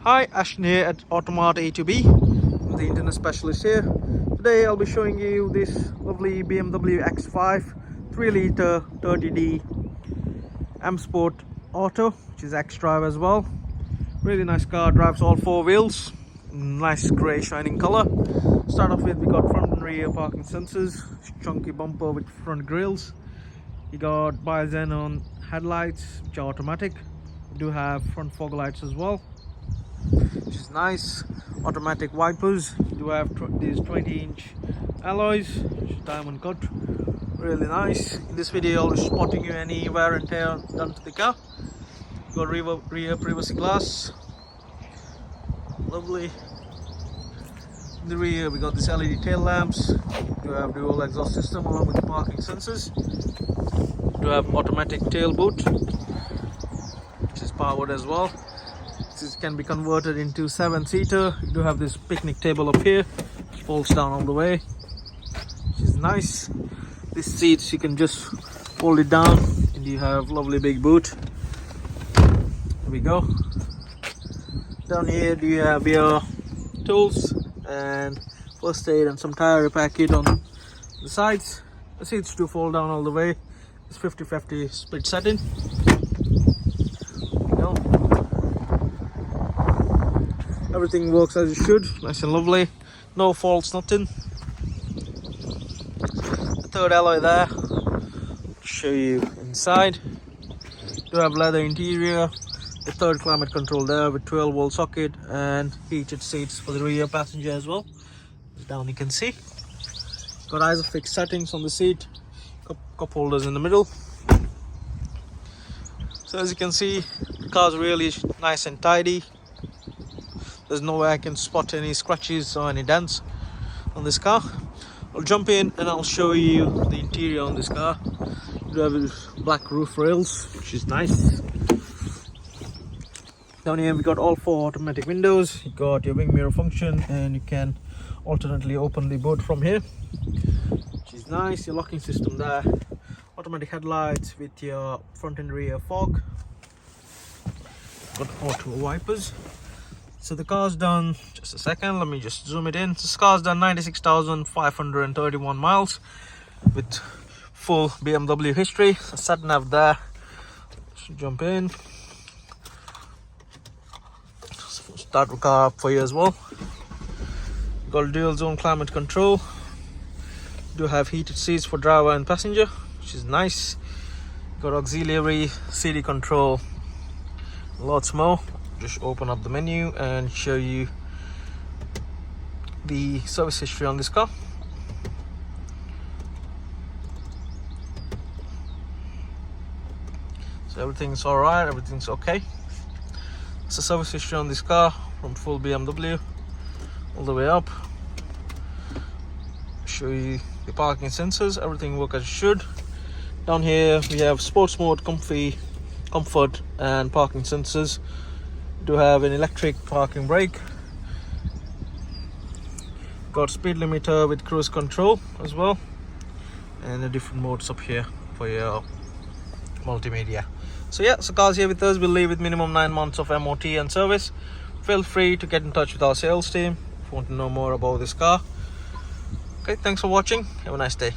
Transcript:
Hi, Ashton here at Automart A2B. I'm the internet specialist here. Today I'll be showing you this lovely BMW X5 3-litre 30D M Sport Auto, which is xDrive as well. Really nice car, drives all four wheels. Nice grey shining colour. Start off with, we got front and rear parking sensors, chunky bumper with front grills. You got Xenon headlights, which are automatic. We do have front fog lights as well, which is nice. Automatic wipers. You do have these 20-inch alloys, which is diamond cut. Really nice. In this video I'll be spotting you any wear and tear done to the car. You got rear privacy glass. Lovely. In the rear we got this LED tail lamps. You have dual exhaust system along with the parking sensors. You have automatic tail boot, which is powered as well. This can be converted into 7-seater. You do have this picnic table up here, which folds down all the way, which is nice. This seats you can just fold it down and you have lovely big boot. There we go. Down here you have your tools and first aid and some tire repair kit on the sides. The seats do fold down all the way. It's 50-50 split setting. Everything works as it should, nice and lovely, no faults, nothing. The third alloy there, show you inside. You have leather interior, the third climate control there with 12-volt socket and heated seats for the rear passenger as well. Down you can see. Got ISOFIX settings on the seat, cup holders in the middle. So as you can see, the car's really nice and tidy. There's no way I can spot any scratches or any dents on this car. I'll jump in and I'll show you the interior on this car. You have black roof rails, which is nice. Down here we got all four automatic windows. You got your wing mirror function and you can alternately open the boot from here, which is nice. Your locking system there. Automatic headlights with your front and rear fog. Got auto wipers. So the car's done, just a second, let me just zoom it in. This car's done 96,531 miles with full BMW history. So sat nav there. Should jump in. Start the car up for you as well. Got dual zone climate control. Do have heated seats for driver and passenger, which is nice. Got auxiliary CD control. Lots more. Just open up the menu and show you the service history on this car. So everything's alright, everything's okay. It's the service history on this car from full BMW all the way up. Show you the parking sensors, everything works as it should. Down here we have sports mode, comfort and parking sensors. Do have an electric parking brake. Got speed limiter with cruise control as well, and the different modes up here for your multimedia. So yeah, so cars here with us will leave with minimum 9 months of MOT and service. Feel free to get in touch with our sales team if you want to know more about this car. Okay, thanks for watching. Have a nice day.